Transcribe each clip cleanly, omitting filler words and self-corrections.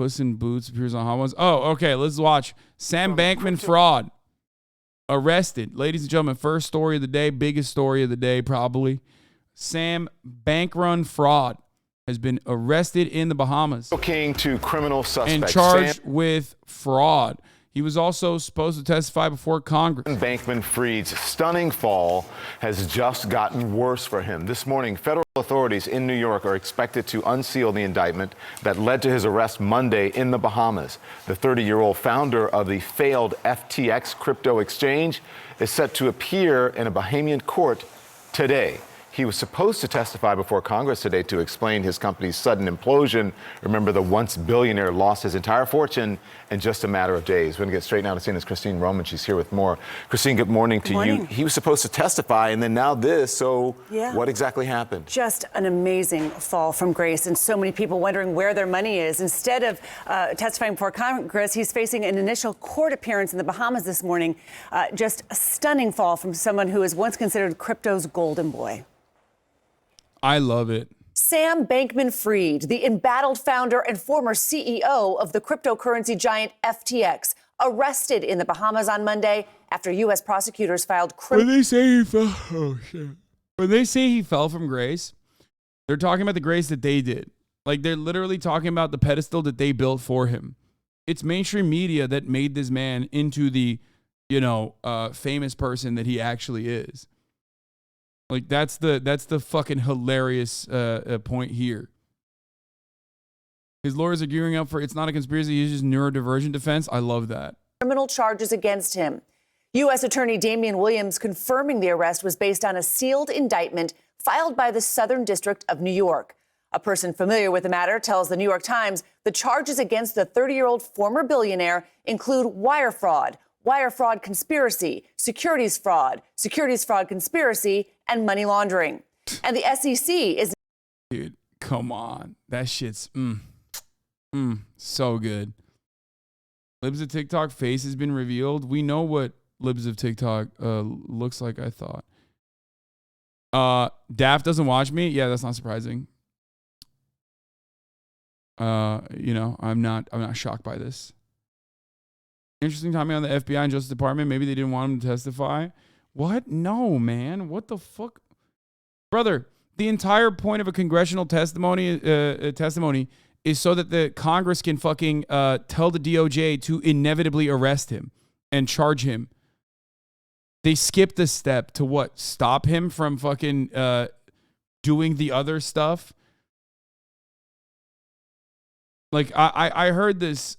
Puss in Boots appears on Hot Ones. Oh, okay. Let's watch. Sam Bankman-Fried arrested. Ladies and gentlemen, first story of the day, biggest story of the day probably. Sam Bankman-Fried has been arrested in the Bahamas. King to criminal suspects. And charged with fraud. He was also supposed to testify before Congress. Bankman-Fried's stunning fall has just gotten worse for him. This morning, federal authorities in New York are expected to unseal the indictment that led to his arrest Monday in the Bahamas. The 30-year-old founder of the failed FTX crypto exchange is set to appear in a Bahamian court today. He was supposed to testify before Congress today to explain his company's sudden implosion. Remember, the once billionaire lost his entire fortune in just a matter of days. We're going to get straight now to CNN's Christine Roman. She's here with more. Christine, good morning to you. He was supposed to testify, and then now this. So what exactly happened? Just an amazing fall from grace, and so many people wondering where their money is. Instead of testifying before Congress, he's facing an initial court appearance in the Bahamas this morning. Just a stunning fall from someone who was once considered crypto's golden boy. I love it. Sam Bankman-Fried, the embattled founder and former CEO of the cryptocurrency giant FTX, arrested in the Bahamas on Monday after U.S. prosecutors filed When they say he fell from grace, they're talking about the grace that they did. Like, they're literally talking about the pedestal that they built for him. It's mainstream media that made this man into the, famous person that he actually is. Like, that's the fucking hilarious point here. His lawyers are gearing up for it's not a conspiracy, it's just neurodivergent defense. I love that. Criminal charges against him. U.S. Attorney Damian Williams confirming the arrest was based on a sealed indictment filed by the Southern District of New York. A person familiar with the matter tells the New York Times the charges against the 30-year-old former billionaire include wire fraud conspiracy, securities fraud conspiracy, and money laundering. And the SEC is... Dude, come on. That shit's so good. Libs of TikTok face has been revealed. We know what Libs of TikTok looks like, I thought. Daft doesn't watch me. Yeah, that's not surprising. I'm not shocked by this. Interesting timing on the FBI and Justice Department. Maybe they didn't want him to testify. What? No, man. What the fuck? Brother, the entire point of a congressional testimony is so that the Congress can fucking tell the DOJ to inevitably arrest him and charge him. They skipped the step to what? Stop him from fucking doing the other stuff? Like, I heard this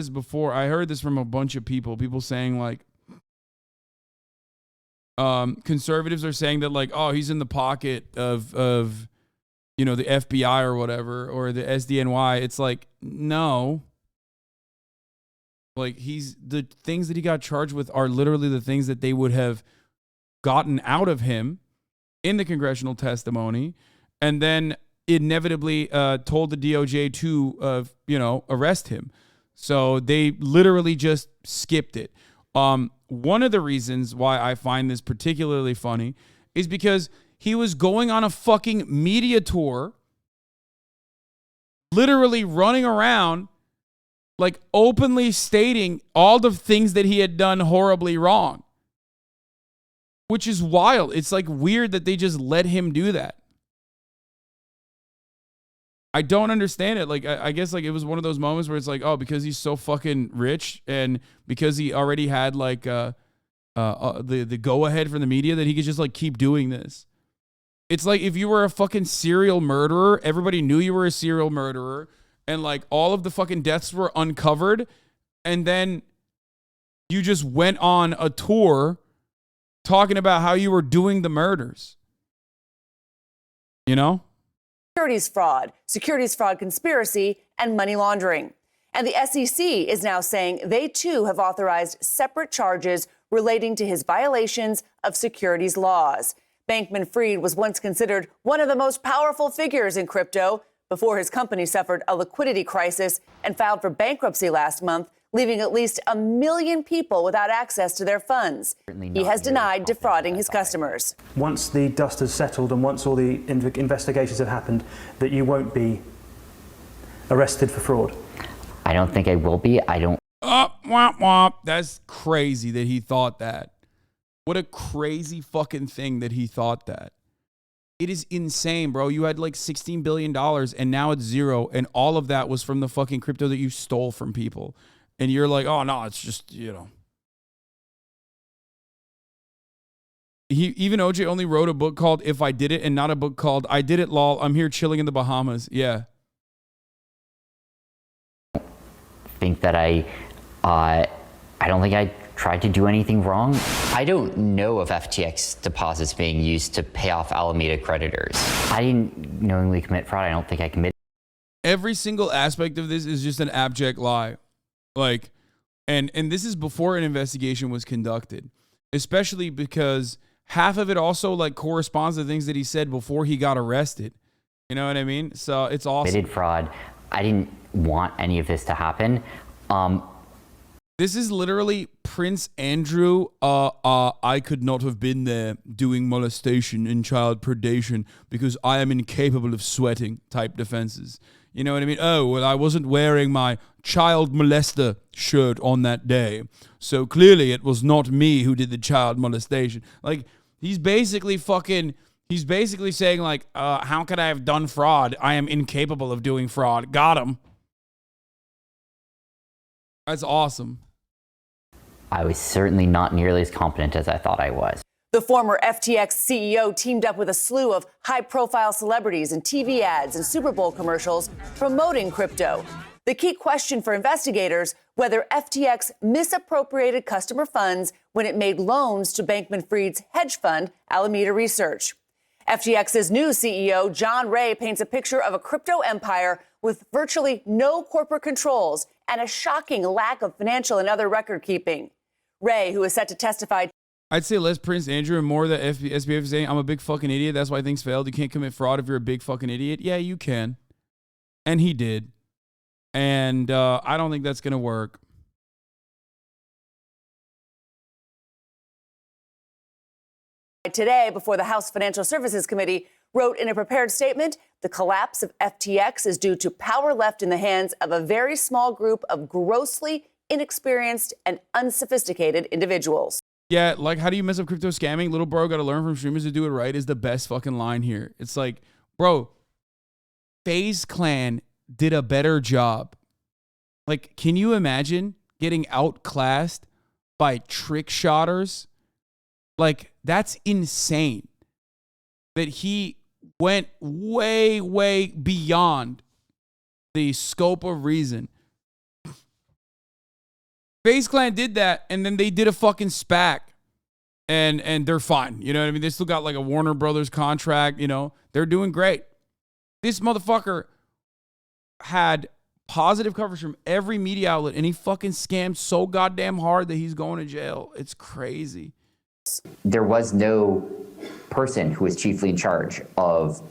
before. I heard this from a bunch of people saying, like, conservatives are saying that, like, oh, he's in the pocket of the FBI or whatever, or the SDNY. It's like, no. Like, the things that he got charged with are literally the things that they would have gotten out of him in the congressional testimony, and then inevitably told the DOJ to, arrest him. So they literally just skipped it. One of the reasons why I find this particularly funny is because he was going on a fucking media tour, literally running around, like, openly stating all the things that he had done horribly wrong, which is wild. It's like weird that they just let him do that. I don't understand it. Like, I guess, like, it was one of those moments where it's like, oh, because he's so fucking rich and because he already had, like, the go-ahead from the media that he could just, like, keep doing this. It's like if you were a fucking serial murderer, everybody knew you were a serial murderer, and, like, all of the fucking deaths were uncovered, and then you just went on a tour talking about how you were doing the murders. You know? Securities fraud conspiracy, and money laundering. And the SEC is now saying they too have authorized separate charges relating to his violations of securities laws. Bankman-Fried was once considered one of the most powerful figures in crypto before his company suffered a liquidity crisis and filed for bankruptcy last month, leaving at least 1 million people without access to their funds. He has denied defrauding his customers. Once the dust has settled and once all the investigations have happened, that you won't be arrested for fraud? I don't think I will be. I don't. Womp womp. That's crazy that he thought that. What a crazy fucking thing that he thought that. It is insane, bro. You had like $16 billion and now it's zero. And all of that was from the fucking crypto that you stole from people. And you're like, oh, no, it's just, you know. Even OJ only wrote a book called If I Did It and not a book called I Did It, lol. I'm here chilling in the Bahamas. Yeah. Think that I don't think I tried to do anything wrong. I don't know of FTX deposits being used to pay off Alameda creditors. I didn't knowingly commit fraud. I don't think I committed. Every single aspect of this is just an abject lie. Like, and this is before an investigation was conducted, especially because half of it also like corresponds to things that he said before he got arrested. You know what I mean? So it's awesome. Committed fraud. I didn't want any of this to happen. This is literally Prince Andrew. I could not have been there doing molestation and child predation because I am incapable of sweating type defenses. You know what I mean? Oh, well, I wasn't wearing my child molester shirt on that day. So clearly it was not me who did the child molestation. Like, he's basically saying like, how could I have done fraud? I am incapable of doing fraud. Got him. That's awesome. I was certainly not nearly as competent as I thought I was. The former FTX CEO teamed up with a slew of high-profile celebrities in TV ads and Super Bowl commercials promoting crypto. The key question for investigators, whether FTX misappropriated customer funds when it made loans to Bankman-Fried's hedge fund, Alameda Research. FTX's new CEO, John Ray, paints a picture of a crypto empire with virtually no corporate controls and a shocking lack of financial and other record keeping. Ray, who is set to testify. I'd say less Prince Andrew and more the SBF is saying, I'm a big fucking idiot. That's why things failed. You can't commit fraud if you're a big fucking idiot. Yeah, you can. And he did. And I don't think that's going to work. Today, before the House Financial Services Committee, wrote in a prepared statement, the collapse of FTX is due to power left in the hands of a very small group of grossly inexperienced and unsophisticated individuals. Yeah, like, how do you mess up crypto scamming? Little bro, got to learn from streamers to do it right is the best fucking line here. It's like, bro, FaZe Clan did a better job. Like, can you imagine getting outclassed by trick shotters? Like, that's insane. That he went way, way beyond the scope of reason. FaZe Clan did that, and then they did a fucking SPAC. And they're fine. You know what I mean? They still got like a Warner Brothers contract, you know. They're doing great. This motherfucker had positive coverage from every media outlet, and he fucking scammed so goddamn hard that he's going to jail. It's crazy. There was no person who was chiefly in charge of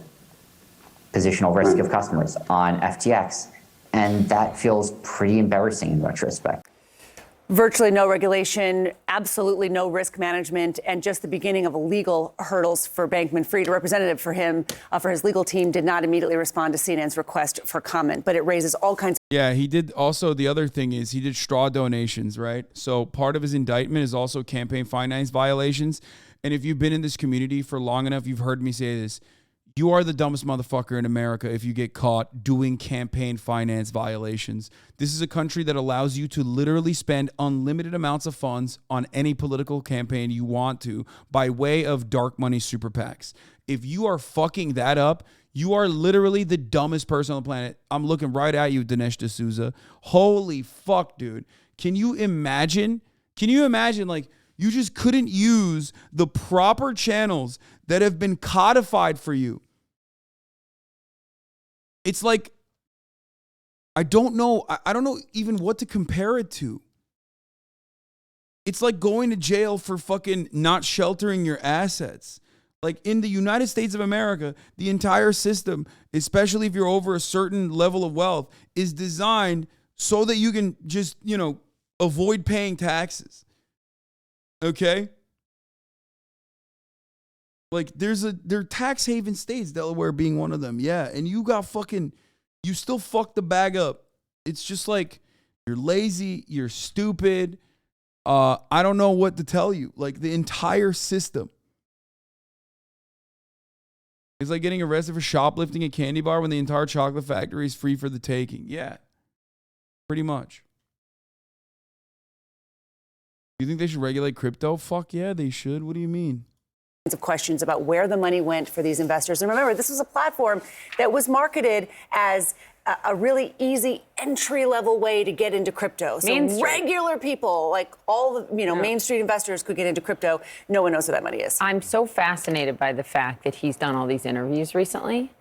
positional risk of customers on FTX, and that feels pretty embarrassing in retrospect. Virtually no regulation, absolutely no risk management, and just the beginning of legal hurdles for Bankman-Fried. A representative for him, for his legal team, did not immediately respond to CNN's request for comment, but it raises all kinds. Yeah, he did. Also, the other thing is he did straw donations, right? So part of his indictment is also campaign finance violations. And if you've been in this community for long enough, you've heard me say this. You are the dumbest motherfucker in America if you get caught doing campaign finance violations. This is a country that allows you to literally spend unlimited amounts of funds on any political campaign you want to by way of dark money super PACs. If you are fucking that up, you are literally the dumbest person on the planet. I'm looking right at you, Dinesh D'Souza. Holy fuck, dude. Can you imagine? Like, you just couldn't use the proper channels that have been codified for you. It's like, I don't know even what to compare it to. It's like going to jail for fucking not sheltering your assets. Like, in the United States of America, the entire system, especially if you're over a certain level of wealth, is designed so that you can just, you know, avoid paying taxes. Okay? Like, they're tax haven states, Delaware being one of them. Yeah, and you still fucked the bag up. It's just like, You're lazy. You're stupid. I don't know what to tell you. Like, the entire system. It's like getting arrested for shoplifting a candy bar when the entire chocolate factory is free for the taking. Yeah, pretty much. You think they should regulate crypto? Fuck yeah, they should. What do you mean? Of questions about where the money went for these investors. And remember, this was a platform that was marketed as a really easy entry-level way to get into crypto. So regular people, like all the Main Street investors, could get into crypto. No one knows where that money is. I'm so fascinated by the fact that he's done all these interviews recently,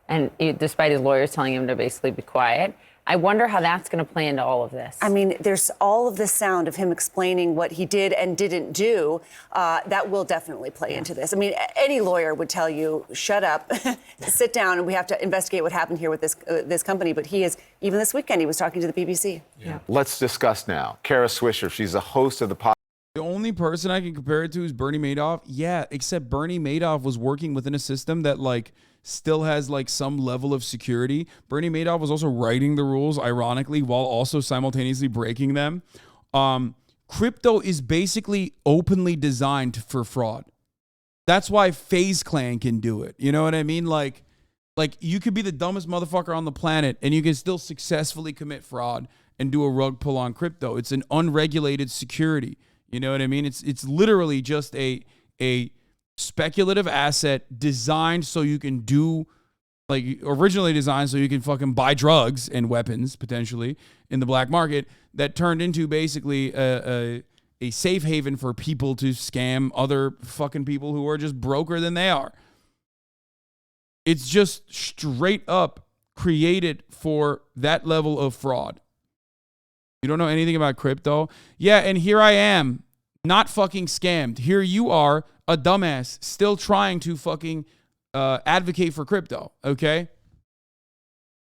and despite his lawyers telling him to basically be quiet. I wonder how that's going to play into all of this. I mean, there's all of this sound of him explaining what he did and didn't do. That will definitely play into this. I mean, any lawyer would tell you, shut up, sit down, and we have to investigate what happened here with this company. But he is, even this weekend, he was talking to the BBC. Yeah. Let's discuss now. Kara Swisher, she's the host of the podcast. The only person I can compare it to is Bernie Madoff. Yeah, except Bernie Madoff was working within a system that, like, still has like some level of security. Bernie Madoff was also writing the rules, ironically, while also simultaneously breaking them. Crypto is basically openly designed for fraud. That's why FaZe Clan can do it. You know what I mean? Like you could be the dumbest motherfucker on the planet and you can still successfully commit fraud and do a rug pull on crypto. It's an unregulated security. You know what I mean? It's literally just a speculative asset designed so you can do, like, originally designed so you can fucking buy drugs and weapons potentially in the black market, that turned into basically a safe haven for people to scam other fucking people who are just broker than they are. It's just straight up created for that level of fraud. You don't know anything about crypto? Yeah, and here I am, not fucking scammed. Here you are, a dumbass, still trying to fucking advocate for crypto, okay?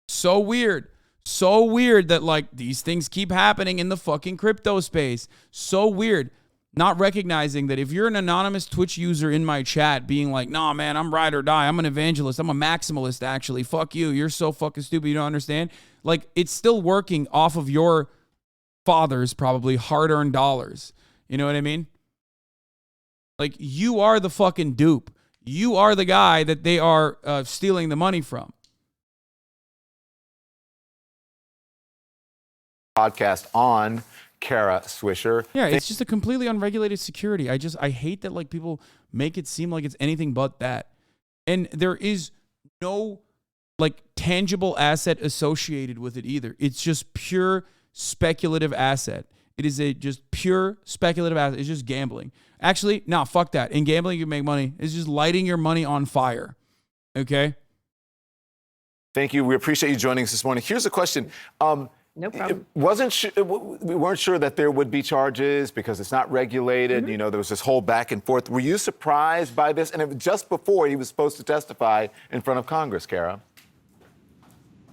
So weird. So weird that, like, these things keep happening in the fucking crypto space. So weird. Not recognizing that if you're an anonymous Twitch user in my chat being like, nah, man, I'm ride or die. I'm an evangelist. I'm a maximalist, actually. Fuck you. You're so fucking stupid. You don't understand. Like, it's still working off of your father's probably hard-earned dollars. You know what I mean? Like, you are the fucking dupe. You are the guy that they are stealing the money from. Podcast on Kara Swisher. Yeah, it's just a completely unregulated security. I hate that, like, people make it seem like it's anything but that. And there is no, like, tangible asset associated with it either. It's just pure speculative asset. It is just pure speculative asset. It's just gambling. Actually, no, fuck that. In gambling, you can make money. It's just lighting your money on fire. Okay? Thank you. We appreciate you joining us this morning. Here's a question. No problem. We weren't sure that there would be charges because it's not regulated. Mm-hmm. You know, there was this whole back and forth. Were you surprised by this? And it was just before he was supposed to testify in front of Congress, Kara.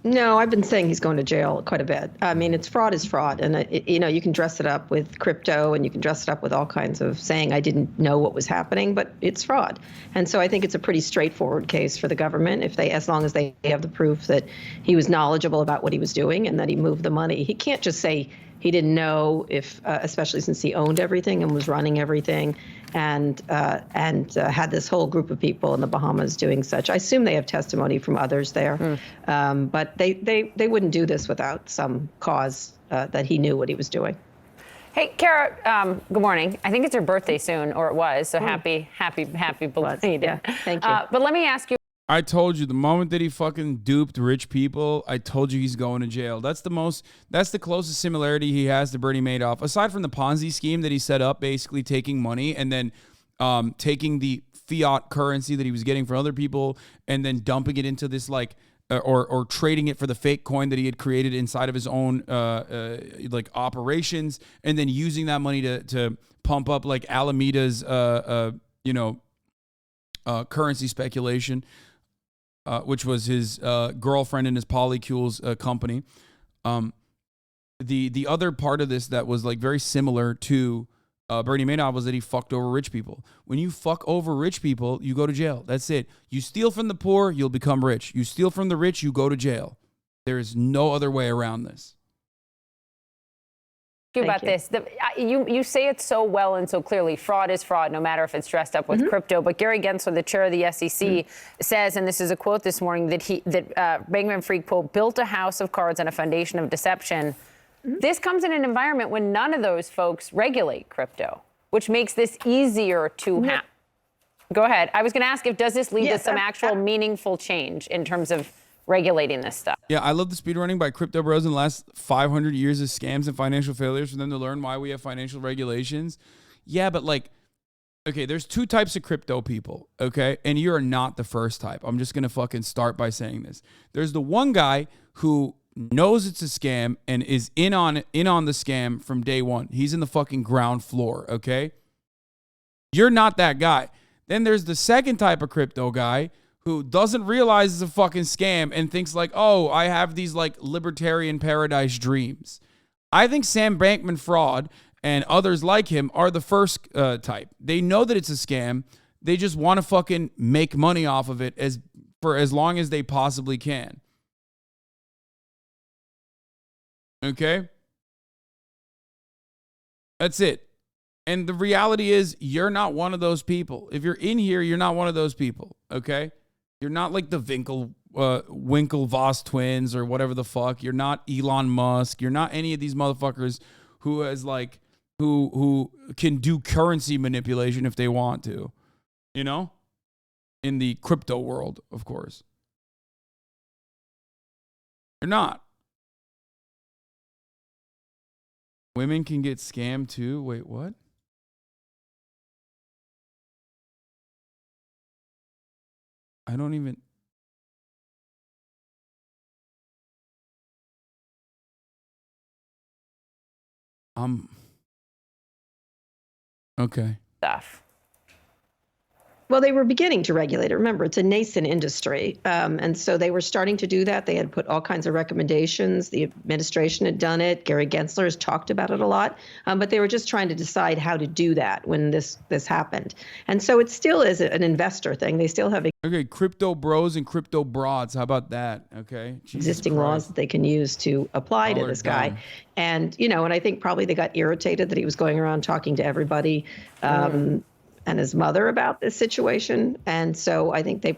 No, I've been saying he's going to jail quite a bit. I mean, fraud is fraud. And, you can dress it up with crypto and you can dress it up with all kinds of saying I didn't know what was happening, but it's fraud. And so I think it's a pretty straightforward case for the government as long as they have the proof that he was knowledgeable about what he was doing and that he moved the money. He can't just say he didn't know especially since he owned everything and was running everything and had this whole group of people in the Bahamas doing such. I assume they have testimony from others there, but they wouldn't do this without some cause that he knew what he was doing. Hey, Kara, good morning. I think it's your birthday soon, or it was, so happy belated. Yeah, thank you. But let me ask you. I told you, the moment that he fucking duped rich people, I told you he's going to jail. That's the closest similarity he has to Bernie Madoff. Aside from the Ponzi scheme that he set up, basically taking money and then taking the fiat currency that he was getting from other people and then dumping it into this, like, or trading it for the fake coin that he had created inside of his own like operations, and then using that money to pump up, like, Alameda's currency speculation. Which was his girlfriend and his polycules company. The other part of this that was, like, very similar to Bernie Madoff was that he fucked over rich people. When you fuck over rich people, you go to jail. That's it. You steal from the poor, you'll become rich. You steal from the rich, you go to jail. There is no other way around this. you about this. You say it so well and so clearly. Fraud is fraud, no matter if it's dressed up with crypto. But Gary Gensler, the chair of the SEC, says, and this is a quote this morning, that Bankman-Fried, quote, built a house of cards on a foundation of deception. This comes in an environment when none of those folks regulate crypto, which makes this easier to have. Go ahead. I was going to ask does this lead to some actual meaningful change in terms of regulating this stuff? Yeah, I love the speedrunning by crypto bros in the last 500 years of scams and financial failures for them to learn why we have financial regulations. Yeah, but like, okay, there's two types of crypto people, okay? And you're not the first type. I'm just going to fucking start by saying this. There's the one guy who knows it's a scam and is in on the scam from day one. He's in the fucking ground floor, okay? You're not that guy. Then there's the second type of crypto guy who doesn't realize it's a fucking scam and thinks like, oh, I have these like libertarian paradise dreams. I think Sam Bankman-Fried and others like him are the first type. They know that it's a scam. They just want to fucking make money off of it for as long as they possibly can. Okay? That's it. And the reality is, you're not one of those people. If you're in here, you're not one of those people, okay? You're not like the Winklevoss twins or whatever the fuck. You're not Elon Musk. You're not any of these motherfuckers who can do currency manipulation if they want to, you know? In the crypto world, of course. You're not. Women can get scammed too? Wait, what? I don't even... Okay. Stuff. Well, they were beginning to regulate it. Remember, it's a nascent industry. And so they were starting to do that. They had put all kinds of recommendations. The administration had done it. Gary Gensler has talked about it a lot. But they were just trying to decide how to do that when this happened. And so it still is an investor thing. They still have okay, crypto bros and crypto broads. How about that? Okay. Existing laws that they can use to apply to this guy. And, and I think probably they got irritated that he was going around talking to everybody. And his mother about this situation. And so I think they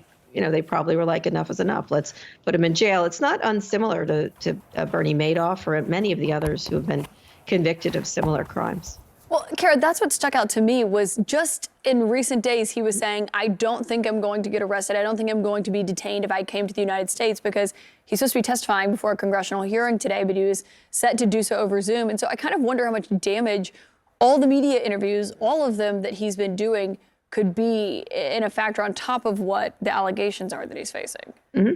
probably were like, enough is enough. Let's put him in jail. It's not unsimilar to Bernie Madoff or many of the others who have been convicted of similar crimes. Well, Kara, that's what stuck out to me was just in recent days, he was saying, I don't think I'm going to get arrested. I don't think I'm going to be detained if I came to the United States, because he's supposed to be testifying before a congressional hearing today, but he was set to do so over Zoom. And so I kind of wonder how much damage all the media interviews, all of them that he's been doing, could be in a factor on top of what the allegations are that he's facing. Mm-hmm.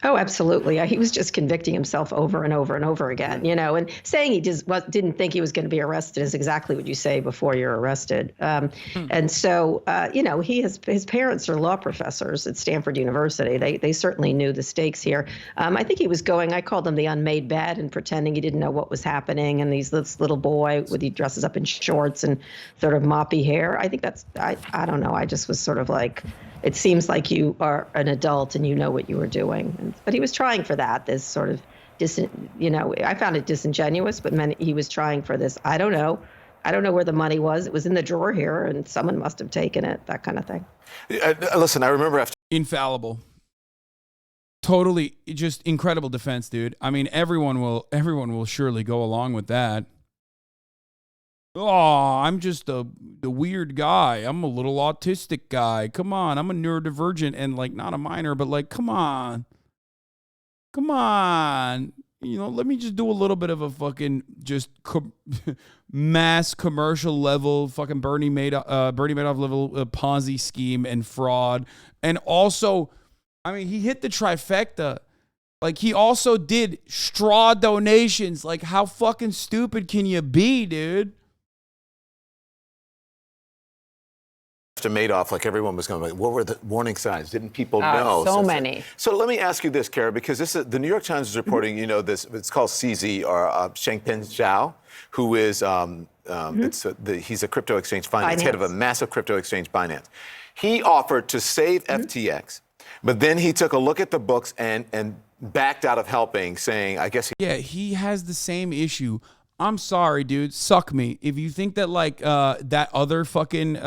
Oh, absolutely. He was just convicting himself over and over and over again, and saying he didn't think he was going to be arrested is exactly what you say before you're arrested. And so, his parents are law professors at Stanford University. They certainly knew the stakes here. I think he was I called him the unmade bed and pretending he didn't know what was happening. And this little boy he dresses up in shorts and sort of moppy hair. I think I don't know. I just was sort of like, it seems like you are an adult and you know what you were doing. But he was trying for that, this sort of, I found it disingenuous, but he was trying for this. I don't know where the money was. It was in the drawer here and someone must have taken it, that kind of thing. Listen, I remember after... Infallible. Totally, just incredible defense, dude. I mean, everyone will surely go along with that. Oh, I'm just the weird guy. I'm a little autistic guy. Come on, I'm a neurodivergent and like not a minor, but like, come on. Let me just do a little bit of a fucking just mass commercial level, fucking Bernie Madoff level Ponzi scheme and fraud, and also, I mean, he hit the trifecta. Like, he also did straw donations. Like, how fucking stupid can you be, dude? After Madoff, like everyone was going, what were the warning signs? Didn't people know? So many. So let me ask you this, Kara, because the New York Times is reporting, this, it's called CZ, or Changpeng Zhao, who is, he's a crypto exchange finance, head of a massive crypto exchange Binance. He offered to save FTX, but then he took a look at the books and backed out of helping, saying, I guess he has the same issue I'm sorry, dude. Suck me. If you think that like that other fucking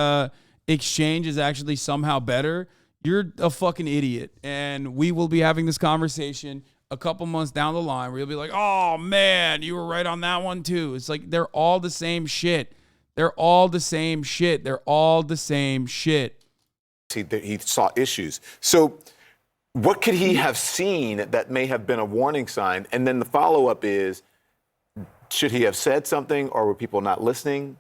exchange is actually somehow better, you're a fucking idiot. And we will be having this conversation a couple months down the line where you'll be like, oh man, you were right on that one too. It's like they're all the same shit. They're all the same shit. They're all the same shit. He saw issues. So what could he have seen that may have been a warning sign? And then the follow-up is, should he have said something, or were people not listening?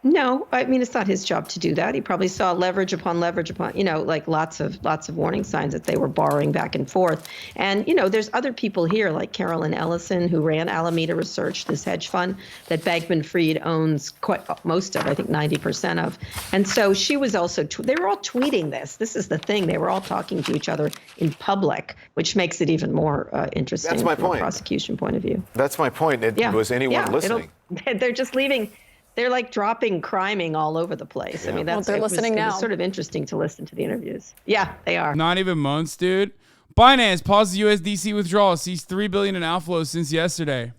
No, I mean, it's not his job to do that. He probably saw leverage upon, like lots of warning signs that they were borrowing back and forth. And, there's other people here like Carolyn Ellison, who ran Alameda Research, this hedge fund that Bankman-Fried owns most of, I think 90% of. And so she was also, they were all tweeting this. This is the thing. They were all talking to each other in public, which makes it even more interesting That's my from point. a prosecution point of view. That's my point. Was anyone listening? They're just leaving. They're like dropping criming all over the place. Yeah. I mean, they're listening now. It was sort of interesting to listen to the interviews. Yeah, they are. Not even months, dude. Binance pauses USDC withdrawal, sees $3 billion in outflows since yesterday.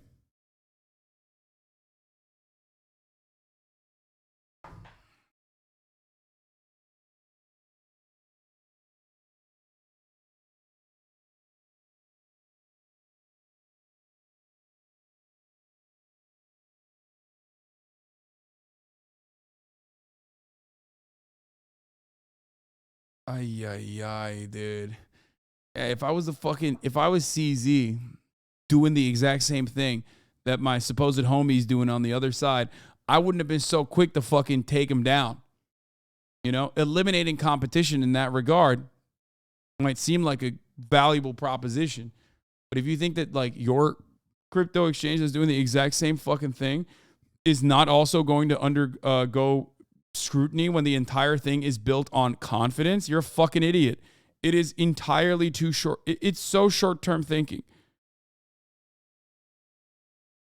Ay, dude. If I was CZ doing the exact same thing that my supposed homie's doing on the other side, I wouldn't have been so quick to fucking take him down. Eliminating competition in that regard might seem like a valuable proposition. But if you think that like your crypto exchange is doing the exact same fucking thing is not also going to undergo scrutiny when the entire thing is built on confidence, you're a fucking idiot. It is entirely too short. It's so short-term thinking.